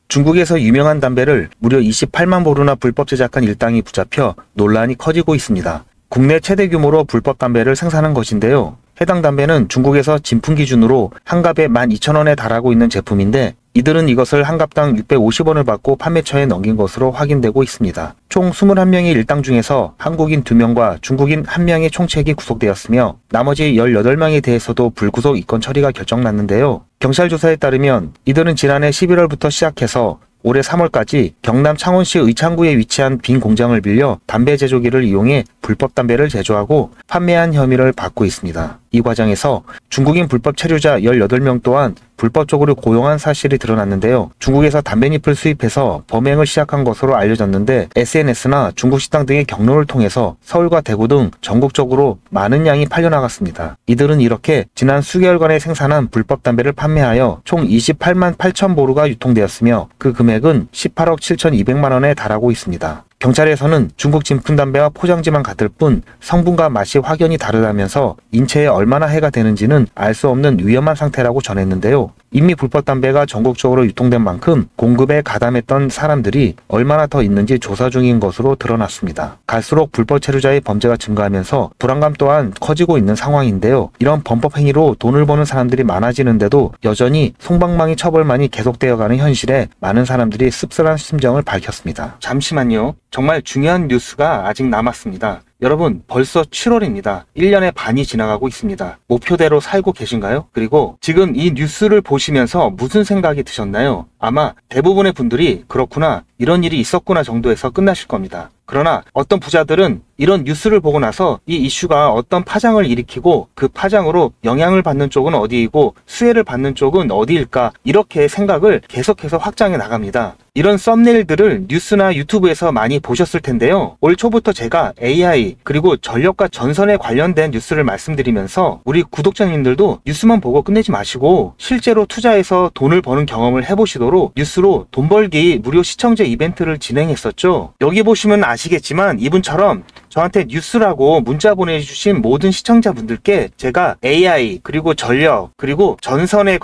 중국에서 유명한 담배를 무려 28만 보루나 불법 제작한 일당이 붙잡혀 논란이 커지고 있습니다. 국내 최대 규모로 불법 담배를 생산한 것인데요. 해당 담배는 중국에서 진품 기준으로 한 갑에 12,000원에 달하고 있는 제품인데 이들은 이것을 한 갑당 650원을 받고 판매처에 넘긴 것으로 확인되고 있습니다. 총 21명의 일당 중에서 한국인 2명과 중국인 1명의 총책이 구속되었으며 나머지 18명에 대해서도 불구속 입건 처리가 결정났는데요. 경찰 조사에 따르면 이들은 지난해 11월부터 시작해서 올해 3월까지 경남 창원시 의창구에 위치한 빈 공장을 빌려 담배 제조기를 이용해 불법 담배를 제조하고 판매한 혐의를 받고 있습니다. 이 과정에서 중국인 불법 체류자 18명 또한 불법적으로 고용한 사실이 드러났는데요. 중국에서 담배잎을 수입해서 범행을 시작한 것으로 알려졌는데 SNS나 중국 식당 등의 경로를 통해서 서울과 대구 등 전국적으로 많은 양이 팔려나갔습니다. 이들은 이렇게 지난 수개월간에 생산한 불법 담배를 판매하여 총 28만 8천 보루가 유통되었으며 그 금액은 18억 7,200만 원에 달하고 있습니다. 경찰에서는 중국 진품 담배와 포장지만 같을 뿐 성분과 맛이 확연히 다르다면서 인체에 얼마나 해가 되는지는 알 수 없는 위험한 상태라고 전했는데요. 이미 불법 담배가 전국적으로 유통된 만큼 공급에 가담했던 사람들이 얼마나 더 있는지 조사 중인 것으로 드러났습니다. 갈수록 불법 체류자의 범죄가 증가하면서 불안감 또한 커지고 있는 상황인데요. 이런 범법 행위로 돈을 버는 사람들이 많아지는데도 여전히 솜방망이 처벌만이 계속되어가는 현실에 많은 사람들이 씁쓸한 심정을 밝혔습니다. 잠시만요. 정말 중요한 뉴스가 아직 남았습니다. 여러분, 벌써 7월입니다. 1년의 반이 지나가고 있습니다. 목표대로 살고 계신가요? 그리고 지금 이 뉴스를 보시면서 무슨 생각이 드셨나요? 아마 대부분의 분들이 그렇구나, 이런 일이 있었구나 정도에서 끝나실 겁니다. 그러나 어떤 부자들은 이런 뉴스를 보고 나서 이 이슈가 어떤 파장을 일으키고 그 파장으로 영향을 받는 쪽은 어디이고 수혜를 받는 쪽은 어디일까, 이렇게 생각을 계속해서 확장해 나갑니다. 이런 썸네일들을 뉴스나 유튜브에서 많이 보셨을 텐데요. 올 초부터 제가 AI 그리고 전력과 전선에 관련된 뉴스를 말씀드리면서 우리 구독자님들도 뉴스만 보고 끝내지 마시고 실제로 투자해서 돈을 버는 경험을 해보시도록 뉴스로 돈 벌기 무료 시청자 이벤트를 진행했었죠. 여기 보시면 아시겠지만 이분처럼 저한테 뉴스라고 문자 보내주신 모든 시청자분들께 제가 AI 그리고 전력 그리고 전선에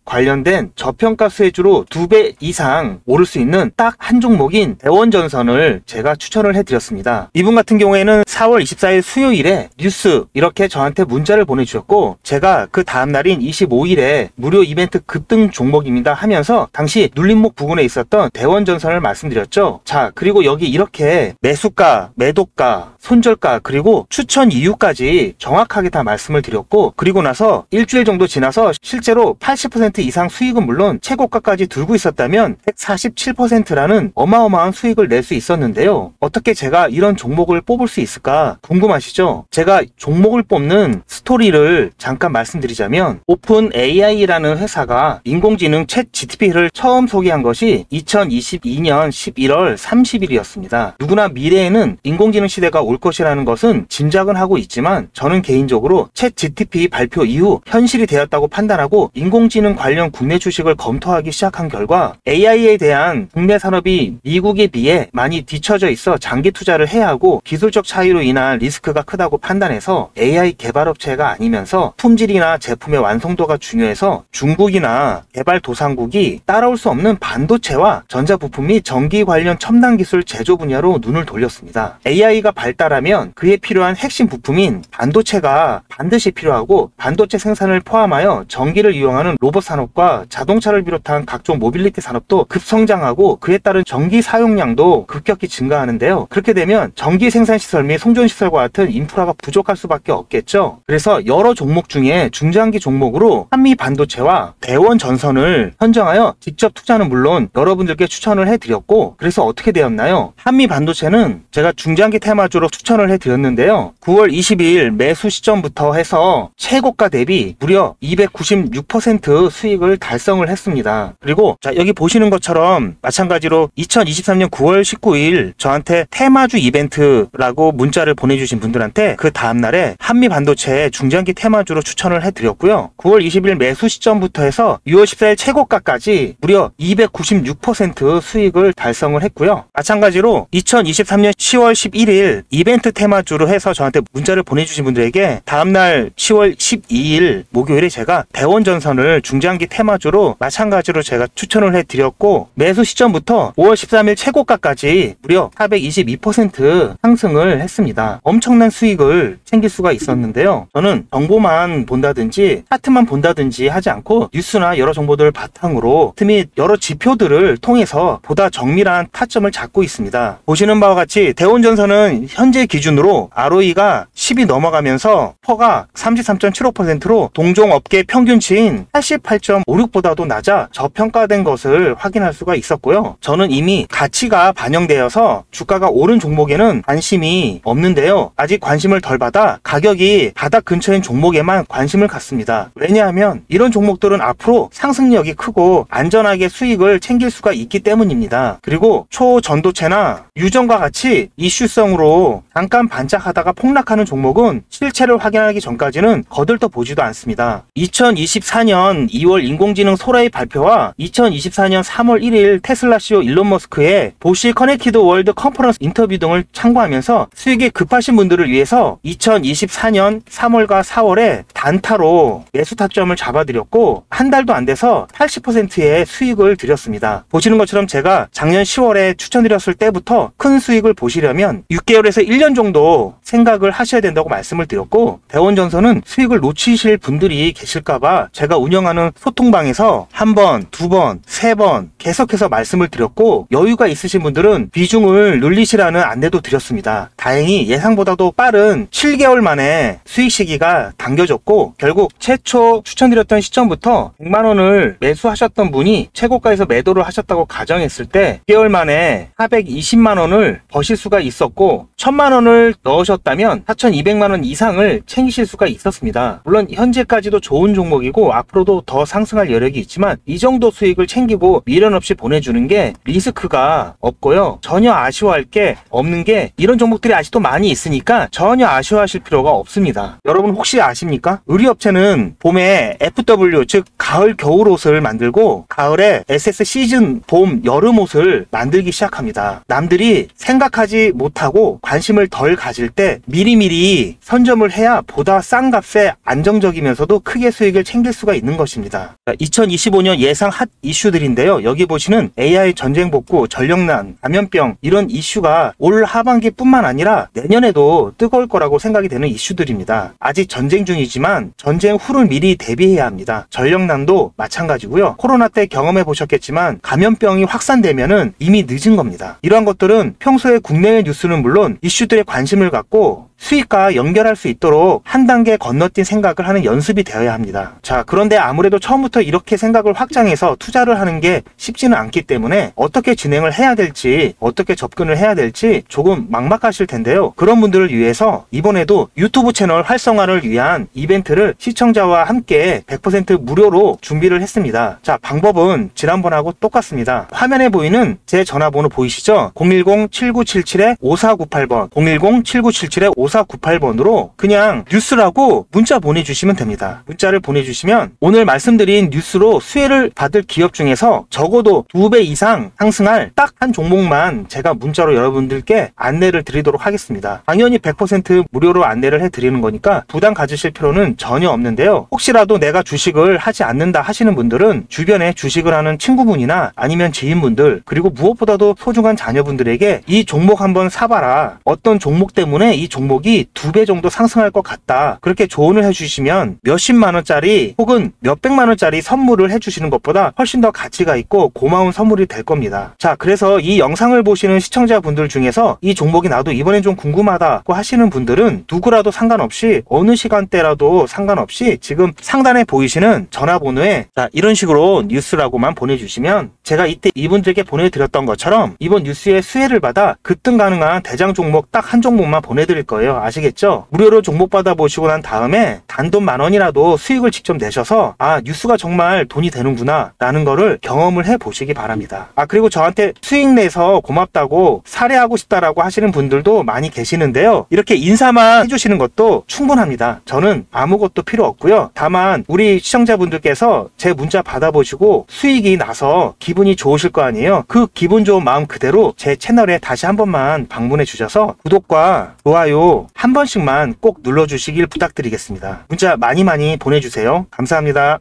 관련된 저평가 수혜주로 2배 이상 오를 수 있는 딱 한 종목인 대원전선을 제가 추천을 해드렸습니다. 이분 같은 경우에는 4월 24일 수요일에 뉴스 이렇게 저한테 문자를 보내주셨고 제가 그 다음날인 25일에 무료 이벤트 급등 종목입니다 하면서 당시 눌림목 부근에 있었던 대원전선을 말씀드렸죠. 자, 그리고 여기 이렇게 매수가, 매도가, 손절가 그리고 추천 이유까지 정확하게 다 말씀을 드렸고 그리고 나서 일주일 정도 지나서 실제로 80% 이상 수익은 물론 최고가까지 들고 있었다면 147%라는 어마어마한 수익을 낼 수 있었는데요. 어떻게 제가 이런 종목을 뽑을 수 있을까 궁금하시죠? 제가 종목을 뽑는 스토리를 잠깐 말씀드리자면 오픈 AI라는 회사가 인공지능 챗 GTP를 처음 소개한 것이 2022년 11월 30일이었습니다. 누구나 미래에는 인공지능 시대가 올 것이라는 것은 짐작은 하고 있지만 저는 개인적으로 챗 GTP 발표 이후 현실이 되었다고 판단하고 인공지능 관련 국내 주식을 검토하기 시작한 결과 AI에 대한 국내 산업이 미국에 비해 많이 뒤처져 있어 장기 투자를 해야 하고 기술적 차이로 인한 리스크가 크다고 판단해서 AI 개발업체가 아니면서 품질이나 제품의 완성도가 중요해서 중국이나 개발도상국이 따라올 수 없는 반도체와 전자부품 및 전기 관련 첨단 기술 제조 분야로 눈을 돌렸습니다. AI가 발달하면 그에 필요한 핵심 부품인 반도체가 반드시 필요하고 반도체 생산을 포함하여 전기를 이용하는 로봇 산업과 자동차를 비롯한 각종 모빌리티 산업도 급성장하고 그에 따른 전기 사용량도 급격히 증가하는데요. 그렇게 되면 전기 생산 시설 및 송전 시설과 같은 인프라가 부족할 수밖에 없겠죠. 그래서 여러 종목 중에 중장기 종목으로 한미 반도체와 대원 전선을 선정하여 직접 투자는 물론 여러분들께 추천을 해드렸고 그래서 어떻게 되었나요? 한미 반도체는 제가 중장기 테마주로 추천을 해드렸는데요. 9월 22일 매수 시점부터 해서 최고가 대비 무려 296% 수익을 달성을 했습니다. 그리고 자, 여기 보시는 것처럼 마찬가지로 2023년 9월 19일 저한테 테마주 이벤트라고 문자를 보내주신 분들한테 그 다음날에 한미 반도체 중장기 테마주로 추천을 해드렸고요. 9월 20일 매수 시점부터 해서 6월 14일 최고가까지 무려 296% 수익을 달성을 했고요. 마찬가지로 2023년 10월 11일 사실 이벤트 테마주로 해서 저한테 문자를 보내주신 분들에게 다음날 10월 12일 목요일에 제가 대원전선을 중장기 테마주로 마찬가지로 제가 추천을 해드렸고, 매수 시점부터 5월 13일 최고가까지 무려 422% 상승을 했습니다. 엄청난 수익을 챙길 수가 있었는데요. 저는 정보만 본다든지 차트만 본다든지 하지 않고 뉴스나 여러 정보들을 바탕으로 및 여러 지표들을 통해서 보다 정밀한 타점을 잡고 있습니다. 보시는 바와 같이 대원전선은 현재 기준으로 ROE가 10이 넘어가면서 퍼가 33.75%로 동종업계 평균치인 88.56보다도 낮아 저평가된 것을 확인할 수가 있었고요. 저는 이미 가치가 반영되어서 주가가 오른 종목에는 관심이 없는데요. 아직 관심을 덜 받아 가격이 바닥 근처인 종목에만 관심을 갖습니다. 왜냐하면 이런 종목들은 앞으로 상승력이 크고 안전하게 수익을 챙길 수가 있기 때문입니다. 그리고 초전도체나 유전과 같이 이슈성으로 잠깐 반짝하다가 폭락하는 종목은 실체를 확인하기 전까지는 거들떠 보지도 않습니다. 2024년 2월 인공지능 소라의 발표와 2024년 3월 1일 테슬라 CEO 일론 머스크의 보시 커넥티드 월드 컨퍼런스 인터뷰 등을 참고하면서 수익이 급하신 분들을 위해서 2024년 3월과 4월에 단타로 매수 타점을 잡아드렸고, 한 달도 안 돼서 80%의 수익을 드렸습니다. 보시는 것처럼 제가 작년 10월에 추천드렸을 때부터 큰 수익을 보시려면 6개월에서 1년 정도 생각을 하셔야 된다고 말씀을 드렸고, 대원전선은 수익을 놓치실 분들이 계실까봐 제가 운영하는 소통방에서 한 번, 두 번, 세 번 계속해서 말씀을 드렸고, 여유가 있으신 분들은 비중을 늘리시라는 안내도 드렸습니다. 다행히 예상보다도 빠른 7개월 만에 수익 시기가 당겨졌고, 결국 최초 추천드렸던 시점부터 100만원을 매수하셨던 분이 최고가에서 매도를 하셨다고 가정했을 때 6개월 만에 420만원을 버실 수가 있었고, 1000만원을 넣으셨다면 4200만원 이상을 챙기실 수가 있었습니다. 물론 현재까지도 좋은 종목이고 앞으로도 더 상승할 여력이 있지만 이 정도 수익을 챙기고 미련 없이 보내주는 게 리스크가 없고요. 전혀 아쉬워할 게 없는 게, 이런 종목들이 아직도 많이 있으니까 전혀 아쉬워하실 필요가 없습니다. 여러분 혹시 아십니까? 의류업체는 봄에 FW, 즉 가을 겨울 옷을 만들고 가을에 SS 시즌 봄 여름 옷을 만들기 시작합니다. 남들이 생각하지 못하고 관심을 덜 가질 때 미리미리 선점을 해야 보다 싼 값에 안정적이면서도 크게 수익을 챙길 수가 있는 것입니다. 2025년 예상 핫 이슈들인데요. 여기 보시는 AI 전쟁 복구, 전력난, 감염병, 이런 이슈가 올 하반기뿐만 아니라 내년에도 뜨거울 거라고 생각이 되는 이슈들입니다. 아직 전쟁 중이지만 전쟁 후를 미리 대비해야 합니다. 전력난도 마찬가지고요. 코로나 때 경험해 보셨겠지만 감염병이 확산되면은 이미 늦은 겁니다. 이러한 것들은 평소에 국내외 뉴스는 물론 이슈들에 관심을 갖고 수익과 연결할 수 있도록 한 단계 건너뛴 생각을 하는 연습이 되어야 합니다. 자, 그런데 아무래도 처음부터 이렇게 생각을 확장해서 투자를 하는 게 쉽지는 않기 때문에 어떻게 진행을 해야 될지, 어떻게 접근을 해야 될지 조금 막막하실 텐데요. 그런 분들을 위해서 이번에도 유튜브 채널 활성화를 위한 이벤트를 시청자와 함께 100% 무료로 준비를 했습니다. 자, 방법은 지난번하고 똑같습니다. 화면에 보이는 제 전화번호 보이시죠? 010-7977-5498번 010-7977-5498번으로 그냥 뉴스라고 문자 보내주시면 됩니다. 문자를 보내주시면 오늘 말씀드린 뉴스로 수혜를 받을 기업 중에서 적어도 2배 이상 상승할 딱 한 종목만 제가 문자로 여러분들께 안내를 드리도록 하겠습니다. 당연히 100% 무료로 안내를 해드리는 거니까 부담 가지실 필요는 전혀 없는데요. 혹시라도 내가 주식을 하지 않는다 하시는 분들은 주변에 주식을 하는 친구분이나 아니면 지인분들, 그리고 무엇보다도 소중한 자녀분들에게 이 종목 한번 사봐라, 어떤 종목 때문에 이 종목이 2배 정도 상승할 것 같다, 그렇게 조언을 해주시면 몇십만원짜리 혹은 몇백만원짜리 선물을 해주시는 것보다 훨씬 더 가치가 있고 고마운 선물이 될 겁니다. 자, 그래서 이 영상을 보시는 시청자분들 중에서 이 종목이 나도 이번엔 좀 궁금하다고 하시는 분들은 누구라도 상관없이, 어느 시간대라도 상관없이 지금 상단에 보이시는 전화번호에 자, 이런 식으로 뉴스라고만 보내주시면 제가 이때 이분들께 보내드렸던 것처럼 이번 뉴스에 수혜를 받아 급등 가능한 대장 종목 딱 한 종목만 보내드릴 거예요. 거예요. 아시겠죠? 무료로 종목 받아보시고 난 다음에 단돈 10,000원이라도 수익을 직접 내셔서 아, 뉴스가 정말 돈이 되는구나 라는 거를 경험을 해보시기 바랍니다. 그리고 저한테 수익 내서 고맙다고 사례하고 싶다라고 하시는 분들도 많이 계시는데요. 이렇게 인사만 해주시는 것도 충분합니다. 저는 아무것도 필요 없고요. 다만 우리 시청자분들께서 제 문자 받아보시고 수익이 나서 기분이 좋으실 거 아니에요. 그 기분 좋은 마음 그대로 제 채널에 다시 한 번만 방문해 주셔서 구독과 좋아요 한 번씩만 꼭 눌러주시길 부탁드리겠습니다. 문자 많이 보내주세요. 감사합니다.